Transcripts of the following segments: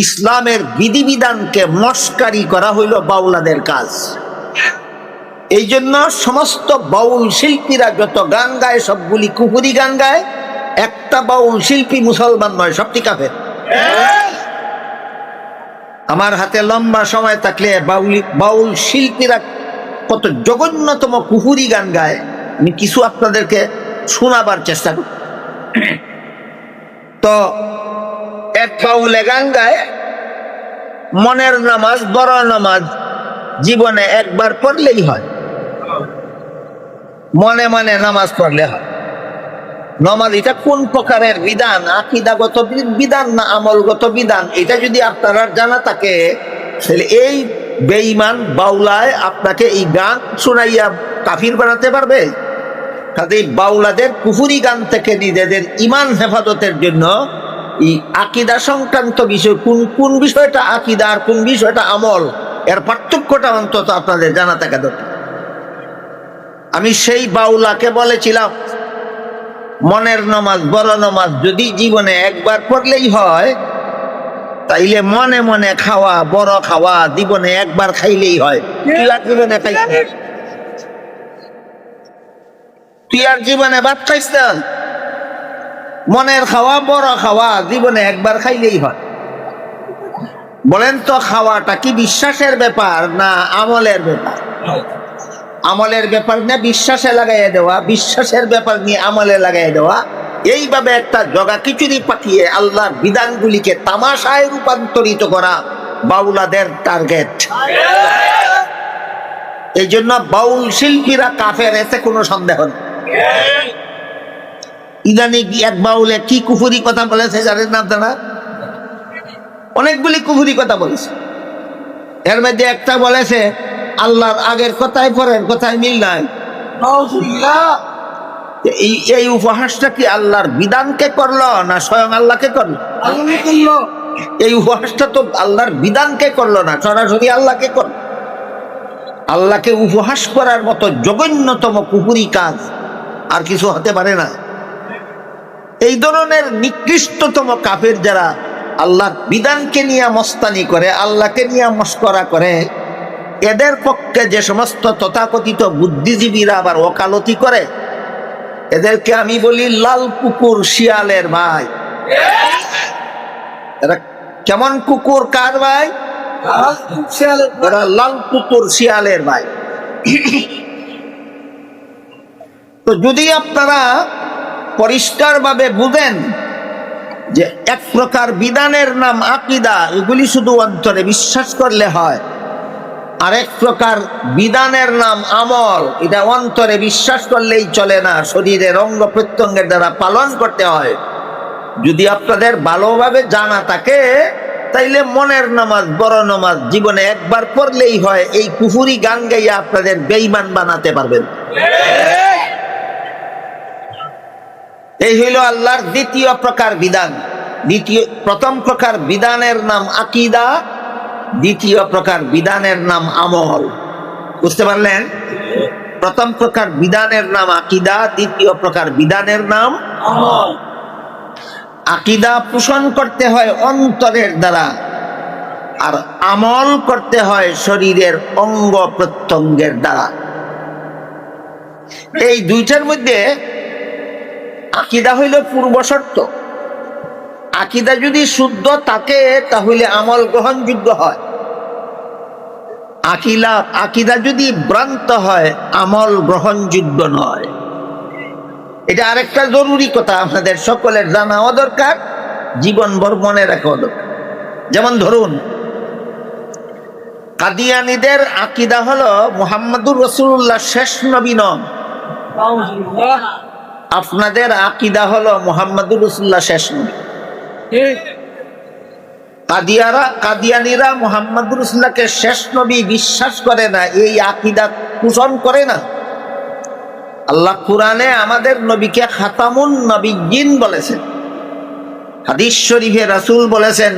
ইসলামের বিধিবিধানকে মস্কারি করা হইল বাউলাদের কাজ। এই জন্য সমস্ত বাউল শিল্পীরা যত গান গায় সবগুলি কুফরি গান গায়। একটা বাউল শিল্পী মুসলমান নয়, সবটি কাফের। আমার হাতে লম্বা সময় থাকলে বাউল শিল্পীরা কত জঘন্যতম কুফরি গান গায় আমি কিছু আপনাদেরকে শোনাবার চেষ্টা করি। তো এক বাউলে গান গায়, মনের নামাজ বড় নামাজ জীবনে একবার পড়লেই হয়, মনে মনে নামাজ পড়লে হয়। নামাজ এটা কোন প্রকারের বিধান, আকীদাগত বিধান না আমলগত বিধান, এটা যদি আপনারা জানা থাকে তাহলে এই বেঈমান বাউলায় আপনাকে এই গান শোনাইয়া কাফির বানাতে পারবে। কাজে বাউলাদের কুফরি গান থেকে নিজেদের ঈমান হেফাজতের জন্য এই আকীদা সংক্রান্ত বিষয়, কোন বিষয়টা আকীদা আর কোন বিষয়টা আমল, এর পার্থক্যটা অন্তত আপনাদের জানা থাকা দরকার। আমি সেই বাউলাকে বলেছিলাম, মনের নামাজ বড় নামাজ যদি জীবনে একবার পড়লেই হয়, তাইলে মনে মনে খাওয়া বড় খাওয়া জীবনে একবার খাইলেই হয়। তুই আর জীবনে ভাত খাইস না, মনের খাওয়া বড় খাওয়া জীবনে একবার খাইলেই হয়। বলেন তো, খাওয়াটা কি বিশ্বাসের ব্যাপার না আমলের ব্যাপার? আমলের ব্যাপার না বিশ্বাসে লাগাইয়া দেওয়া, বিশ্বাসের ব্যাপার নিয়ে আমলে লাগাইয়া দেওয়া, এইভাবে একটা জগা খিচুড়ি পাঠিয়ে আল্লাহর বিধানগুলিকে তামাশায় রূপান্তরিত করা বাউলাদের টার্গেট। এই জন্য বাউল শিল্পীরা কাফের, এতে কোনো সন্দেহ নেই। ইদানিং এক বাউলে কি কুফুরি কথা বলেছে জানেন না আপনারা? অনেকগুলি কুফুরি কথা বলেছে। এর মধ্যে একটা বলেছে আল্লাহর আগের কথায় পরের কথায় মিল নাই। এই উপহাসটা কি আল্লাহর বিধানকে করলো না স্বয়ং আল্লাহকে করলো? এই উপহাসটা তো আল্লাহর বিধানকে করলো না, সরাসরি আল্লাহকে করলো। আল্লাহকে উপহাস করার মতো জঘন্যতম কুফুরি কাজ আর কিছু হতে পারে না। এই ধরনের নিকৃষ্টতম কাফের যারা আল্লাহর বিধানকে নিয়ে মস্তানি করে, আল্লাহকে নিয়ে মস্করা করে, এদের পক্ষে যে সমস্ত তথাকথিত বুদ্ধিজীবীরা আবার ওকালতি করে, এদেরকে আমি বলি লাল কুকুর শিয়ালের ভাই। এরা কেমন কুকুর কার ভাই? এরা লাল কুকুর শিয়ালের ভাই। তো যদি আপনারা পরিষ্কারভাবে বুঝেন যে এক প্রকার বিধানের নাম আকীদা, এগুলি শুধু অন্তরে বিশ্বাস করলে হয়, আরেক প্রকার বিধানের নাম আমল, এটা অন্তরে বিশ্বাস করলেই চলে না, শরীরের অঙ্গ প্রত্যঙ্গের দ্বারা পালন করতে হয়। যদি আপনাদের ভালোভাবে জানা থাকে তাইলে মনের নামাজ বড় নামাজ জীবনে একবার পড়লেই হয়, এই কুফুরি গান গাইয়া আপনাদের বেঈমান বানাতে পারবেন। এই হইল আল্লাহর দ্বিতীয় প্রকার বিধান। প্রথম প্রকার বিধানের নাম আকীদা, দ্বিতীয় প্রকার বিধানের নাম আমল। বুঝতে পারলেন? প্রথম প্রকার বিধানের নাম আকীদা, দ্বিতীয় প্রকার বিধানের নাম আমল। আকীদা পোষণ করতে হয় অন্তরের দ্বারা, আর আমল করতে হয় শরীরের অঙ্গ প্রত্যঙ্গের দ্বারা। এই দুইটার মধ্যে আকীদা হইল পূর্ব শর্ত। আকীদা যদি শুদ্ধ থাকে তাহলে আমল গ্রহণযোগ্য হয়। আকীদা যদি ভ্রান্ত হয় আমল গ্রহণযোগ্য নয়। এটা আরেকটা জরুরি কথা আমাদের সকলের জানাও দরকার, জীবনভর মনে রাখাও দরকার। যেমন ধরুন, কাদিয়ানীদের আকীদা হলো মুহাম্মদুর রাসূলুল্লাহ শেষ নবী নন। আপনাদের আকীদা হলো মুহাম্মদুর রাসূলুল্লাহ শেষ নবী। কাদিয়ানীরা মুহাম্মদুর রাসূলুল্লাহকে শেষ নবী বিশ্বাস করে না, এই আকীদা পোষণ করে না। আল্লাহ কুরআনে আমাদের নবীকে খাতামুন নবিয়্যিন বলেছেন। হাদিস শরীফে রাসূল বলেছেন,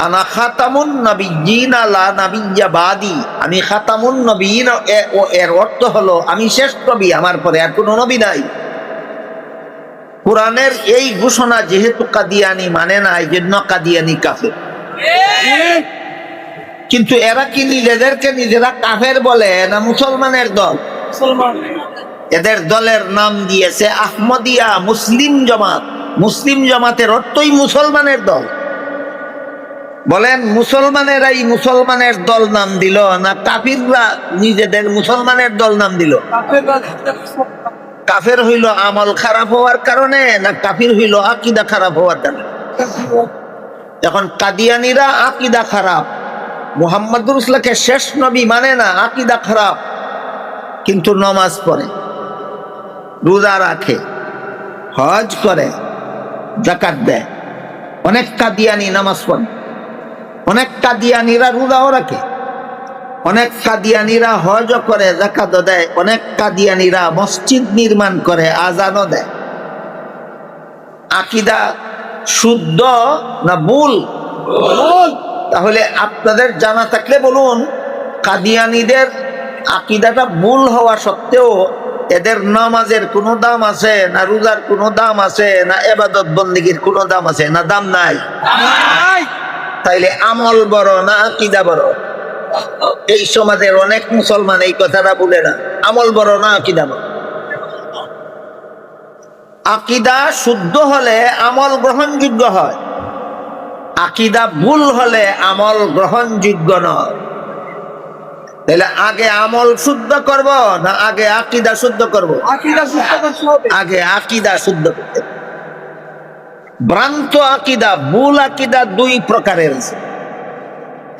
আনা খাতামুন নবিয়্যিন লা নাবিয়্যা বাদি। আমি খাতামুন নবিয়্যিন, এর অর্থ হলো আমি শেষ নবী, আমার পরে আর কোনো নবী নাই। কোরআনের এই ঘোষণা যেহেতু কাদিয়ানী মানে না, এই জন্য কাদিয়ানী কাফের। কিন্তু এরা কি নিজেদেরকে নিজেরা কাফের বলে না মুসলমানের দল? এদের দলের নাম দিয়েছে আহমদিয়া, মুসলিম জামাত। মুসলিম জামাতের অর্থই মুসলমানের দল। বলেন মুসলমানেরাই মুসলমানের দল নাম দিল না কাফিররা নিজেদের মুসলমানের দল নাম দিল? কাফের হইল আমল খারাপ হওয়ার কারণে না কাফির হইল আকীদা খারাপ হওয়ার কারণে? এখন কাদিয়ানীরা আকীদা খারাপ, মুহাম্মদুর রাসূলকে শেষ নবী মানে না, আকীদা খারাপ, কিন্তু নামাজ পড়ে, রোজা রাখে, হজ করে, যাকাত দেয়। অনেক কাদিয়ানী নামাজ পড়ে, অনেক কাদিয়ানীরা রোজাও রাখে, অনেক কাদিয়ানীরা হজও করে, যাকাতও দেয়, অনেক কাদিয়ানীরা মসজিদ নির্মাণ করে, আজানও দেয়। আকীদা শুদ্ধ না ভুল? তাহলে আপনাদের জানা থাকলে বলুন, কাদিয়ানীদের আকীদাটা ভুল হওয়া সত্ত্বেও এদের নামাজের কোনো দাম আছে না, রোজার কোনো দাম আছে না, ইবাদত বন্দেগীর কোনো দাম আছে না? দাম নাই। তাইলে আমল বড় না আকীদা বড়? এই সমাজের অনেক মুসলমান এই কথাটা বলে না, আমল বড় না আকীদা বড়? আকীদা শুদ্ধ হলে আমল গ্রহণযোগ্য হয়, আকীদা ভুল হলে আমল গ্রহণযোগ্য নয়। তাহলে আগে আমল শুদ্ধ করব না আগে আকীদা শুদ্ধ করব? আগে আকীদা শুদ্ধ করতে। ভ্রান্ত আকীদা, ভুল আকীদা দুই প্রকারের আছে।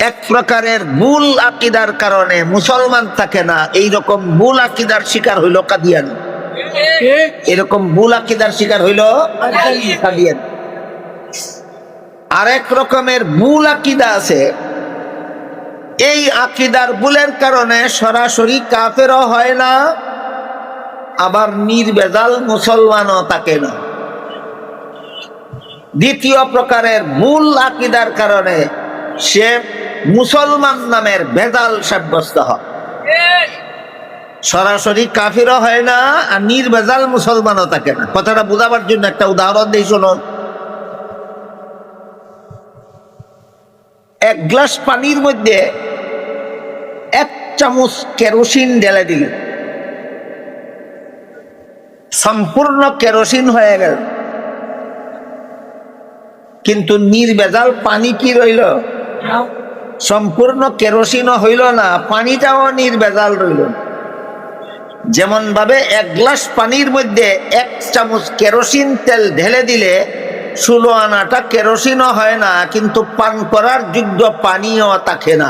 এক প্রকারের ভুল আকীদার কারণে মুসলমান থাকে না, এইরকম ভুল আকীদার শিকার হইল কাদিয়ানী। এরকম ভুল আকীদার শিকার হইল কাদিয়ানী। আরেক রকমের ভুল আকীদা আছে, এই আকীদার ভুলের কারণে সরাসরি কাফেরও হয় না, আবার নির্ভেজাল মুসলমানও থাকে না। দ্বিতীয় প্রকারের ভুল আকীদার কারণে সে মুসলমান নামের ভেজাল সাব্যস্ত হয়, সরাসরি কাফিরও হয় না আর নির্ভেজাল মুসলমানও থাকে না। কথাটা বোঝাবার জন্য একটা উদাহরণ দিই, শুনুন। এক গ্লাস পানির মধ্যে 1 চামচ কেরোসিন ঢেলে দিল, সম্পূর্ণ কেরোসিন হয়ে গেল, কিন্তু নির্ভেজাল পানি কি রইল? সম্পূর্ণ কেরোসিনও হইল না, পানিটাও নির্ভেজাল রইল। যেমন ভাবে 1 গ্লাস পানির মধ্যে 1 চামচ কেরোসিন তেল ঢেলে দিলে 16 আনাটা কেরোসিনও হয় না, কিন্তু পান করার যোগ্য পানিও থাকে না।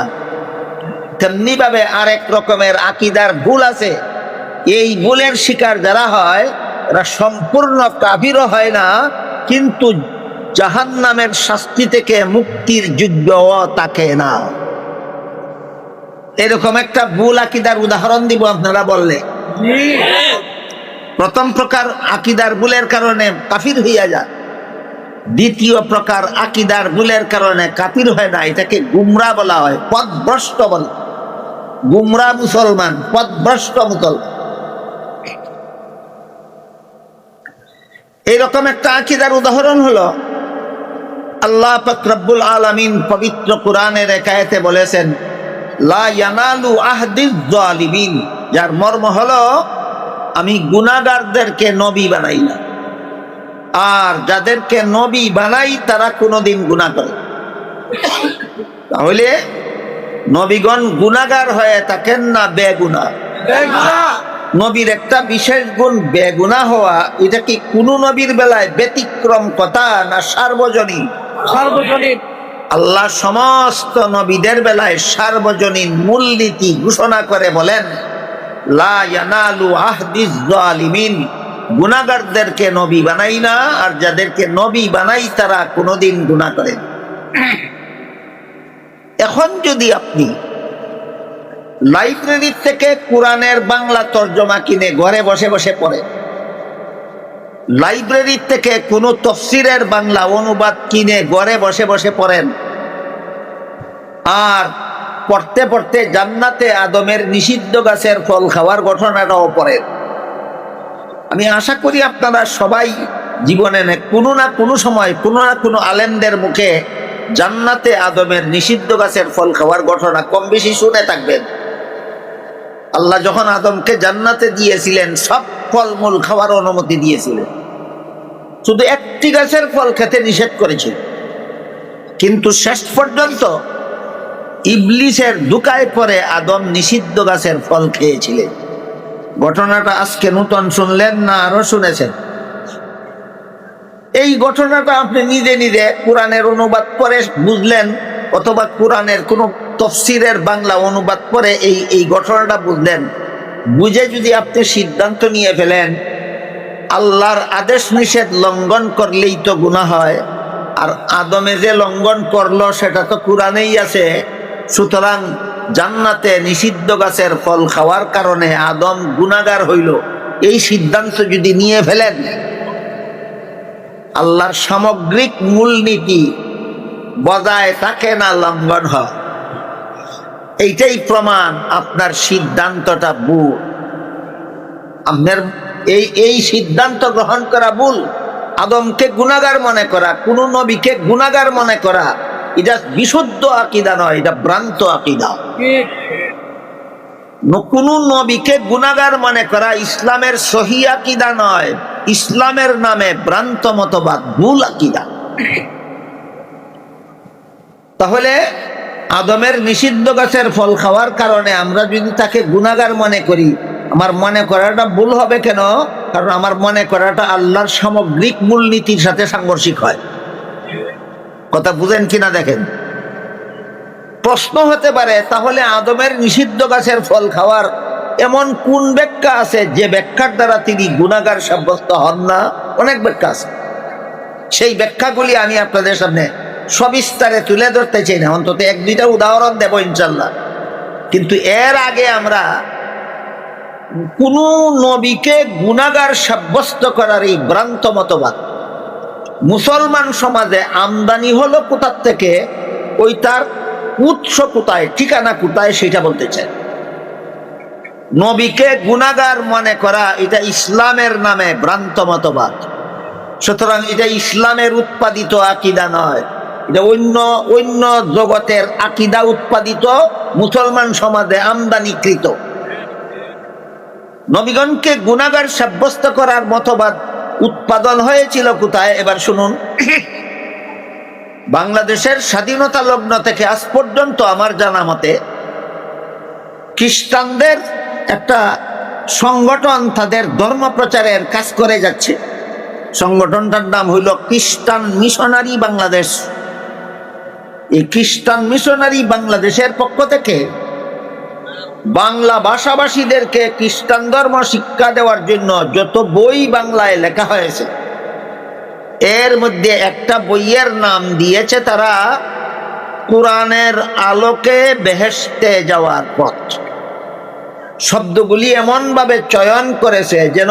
তেমনি ভাবে আরেক রকমের আকীদার ভুল আছে, এই ভুলের শিকার যারা হয় এরা সম্পূর্ণ কাফিরও হয় না, কিন্তু জাহান্নামের শাস্তি থেকে মুক্তির যোগ্যও থাকে না। এরকম একটা ভুল আকীদার উদাহরণ দিব আপনারা বললে। প্রথম প্রকার আকীদার ভুলের কারণে কাফির হইয়া যায়, দ্বিতীয় প্রকার আকীদার ভুলের কারণে কাফির হয় না, এটাকে গুমরা বলা হয়, পথভ্রষ্ট বলে। গুমরা মুসলমান, পথভ্রষ্ট মুসলমান। এইরকম একটা আকীদার উদাহরণ হলো, আল্লাহ পাক রব্বুল আলামিন পবিত্র কোরআনের এক আয়াতে বলেছেন, লা ইয়ানালু আহদিজ জালিমিন, যার মর্ম হলো আমি গুনাহগারদেরকে নবী বানাই না, আর যাদেরকে নবী বানাই তারা কোনোদিন গুনাহ করে। তাহলে নবীগণ গুনাহগার হয়ে থাকেন না বেগুনাহ? নবীর একটা বিশেষ গুণ বেগুনাহ হওয়া। এটা কি কোন নবীর বেলায় ব্যতিক্রম কথা না সার্বজনীন? সার্বজনীন। আল্লাহ সমস্ত নবীদের বেলায় সার্বজনীন মূলনীতি ঘোষণা করে বলেন, লা ইয়ানালু আহদিজ জালিমিন, গুনাহগারদেরকে নবী বানাই না, আর যাদেরকে নবী বানাই তারা কোনোদিন গুনাহ করে। এখন যদি আপনি লাইব্রেরি থেকে কোরআনের বাংলা তর্জমা কিনে ঘরে বসে বসে পড়েন, লাইব্রেরি থেকে কোনো তাফসীরের বাংলা অনুবাদ কিনে ঘরে বসে বসে পড়েন, আর পড়তে পড়তে জান্নাতে আদমের নিষিদ্ধ গাছের ফল খাওয়ার ঘটনাটাও পড়েন, আমি আশা করি আপনারা সবাই জীবনে কোনো না কোনো সময় কোনো না কোনো আলেমদের মুখে জান্নাতে আদমের নিষিদ্ধ গাছের ফল খাওয়ার ঘটনা কম বেশি শুনে থাকবেন। আল্লাহ যখন আদমকে জান্নাতে দিয়েছিলেন সব ফলমূল খাওয়ার অনুমতি দিয়েছিলেন, শুধু একটি গাছের ফল খেতে নিষেধ করেছিল। কিন্তু শেষ পর্যন্ত ইবলিসের ধোঁকায় পড়ে আদম নিষিদ্ধ গাছের ফল খেয়েছিলেন। ঘটনাটা আজকে নতুন শুনলেন না আরো শুনেছেন? এই ঘটনাটা আপনি নিজে নিজে কোরআনের অনুবাদ পড়ে বুঝলেন, অথবা কোরআনের কোন তফসিরের বাংলা অনুবাদ পড়ে এই ঘটনাটা বুঝলেন। বুঝে যদি আপনি সিদ্ধান্ত নিয়ে ফেলেন আল্লাহর আদেশ নিষেধ লঙ্ঘন করলেই তো গুনাহ হয়, আর আদমে যে লঙ্ঘন করলো সেটা তো কোরআনেই আছে, সুতরাং জান্নাতে নিষিদ্ধ গাছের ফল খাওয়ার কারণে আদম গুনাহগার হইল, এই সিদ্ধান্ত যদি নিয়ে ফেলেন আল্লাহর সামগ্রিক মূলনীতি বজায় থাকে না, লঙ্ঘন হয়। এইটাই প্রমাণ আপনার সিদ্ধান্তটা ভুল। আপনার এই সিদ্ধান্ত গ্রহণ করা ভুল। আদমকে গুনাহগার মনে করা, কোন নবীকে গুনাহগার মনে করা, এটা বিশুদ্ধ আকীদা নয়, এটা ভ্রান্ত আকীদা। কোন নবীকে গুনাহগার মনে করা ইসলামের সহি আকীদা নয়, ইসলামের নামে ভ্রান্ত মতবাদ, ভুল আকীদা। তাহলে আদমের নিষিদ্ধ গাছের ফল খাওয়ার কারণে আমরা যদি তাকে গুনাহগার মনে করি, আমার মনে করাটা ভুল হবে কেন? কারণ আমার মনে করাটা আল্লাহর সামগ্রিক মূলনীতির সাথে সাংঘর্ষিক হয়। কথা বুঝেন কিনা দেখেন। প্রশ্ন হতে পারে তাহলে আদমের নিষিদ্ধ গাছের ফল খাওয়ার এমন কোন ব্যাখ্যা আছে যে ব্যাখ্যার দ্বারা তিনি গুনাহগার সাব্যস্ত হন না? অনেক ব্যাখ্যা আছে। সেই ব্যাখ্যাগুলি আমি আপনাদের সামনে সবিস্তারে তুলে ধরতে চাই না, অন্তত এক দুইটা উদাহরণ দেব ইনশাল্লাহ। কিন্তু এর আগে আমরা কোন নবীকে গুনাহগার সাব্যস্ত করার এই ভ্রান্ত মতবাদ মুসলমান সমাজে আমদানি হলো কোথা থেকে, ওই তার উৎস কোথায়, ঠিকানা কোথায়, সেটা বলতে চাই। নবীকে গুনাহগার মনে করা এটা ইসলামের নামে ভ্রান্ত মতবাদ। সুতরাং এটা ইসলামের উৎপাদিত আকীদা নয়, এটা অন্য জগতের আকীদা উৎপাদিত, মুসলমান সমাজে আমদানিকৃত। নবীগণকে গুনাহগার সাব্যস্ত করার মতবাদ উৎপাদন হয়েছিল কোথায়? এবার শুনুন। বাংলাদেশের স্বাধীনতা লগ্ন থেকে আজ পর্যন্ত আমার জানা মতে খ্রিস্টানদের একটা সংগঠন তাদের ধর্ম প্রচারের কাজ করে যাচ্ছে। সংগঠনটার নাম হইল খ্রিস্টান মিশনারি বাংলাদেশ। এই খ্রিস্টান মিশনারি বাংলাদেশের পক্ষ থেকে বাংলা ভাষাভাষীদেরকে খ্রিস্টান ধর্ম শিক্ষা দেওয়ার জন্য যত বই বাংলায় লেখা হয়েছে, এর মধ্যে একটা বইয়ের নাম দিয়েছে তারা কোরআনের আলোকে বেহেশতে যাওয়ার পথ। শব্দগুলি এমন ভাবে চয়ন করেছে যেন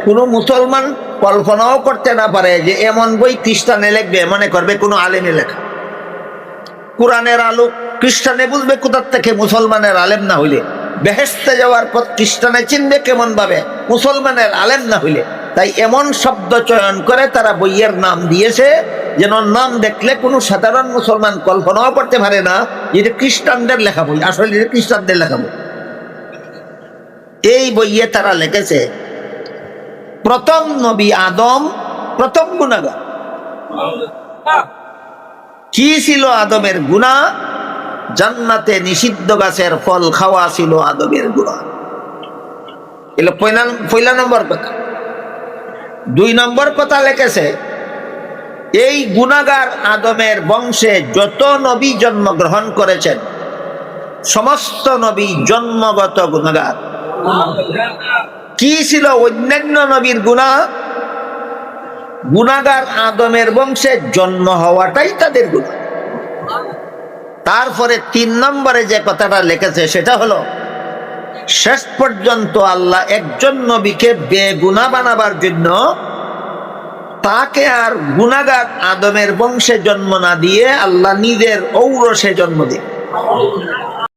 কোনো মুসলমান কল্পনাও করতে না পারে যে এমন বই খ্রিস্টানে লিখবে, মনে করবে কোনো আলেমে লেখা। কোরআনের আলো খ্রিস্টানে বুঝবে কোথা থেকে, মুসলমানের আলেম না হইলে। বেহেশতে যাওয়ার পথ খ্রিস্টানে চিনবে কেমন ভাবে, মুসলমানের আলেম না হইলে। তাই এমন শব্দ চয়ন করে তারা বইয়ের নাম দিয়েছে যেন নাম দেখলে কোনো সাধারণ মুসলমান কল্পনাও করতে পারে না এটা খ্রিস্টানদের লেখা বই, আসলে এটা খ্রিস্টানদের লেখা বই। এই বইয়ে তারা লিখেছে প্রথম নবী আদম প্রথম গুনাহগার। কি ছিল আদমের গুনাহ? জান্নাতে নিষিদ্ধ গাছের ফল খাওয়া ছিল আদমের গুনাহ। এলো পয়লা নম্বর কথা। 2 নম্বর কথা লিখেছে এই গুনাহগার আদমের বংশে যত নবী জন্মগ্রহণ করেছেন সমস্ত নবী জন্মগত গুনাহগার। কি ছিল অন্যান্য নবীর গুনাহ? গুনাহগার আদমের বংশে জন্ম হওয়াটাই তাদের গুনাহ। তারপরে 3 নম্বরে যে কথাটা লিখেছে সেটা হলো শেষ পর্যন্ত আল্লাহ একজন নবীকে বেগুনাহ বানাবার জন্য তাকে আর গুনাহগার আদমের বংশে জন্ম না দিয়ে আল্লাহ নিজের ঔরসে জন্ম দেন।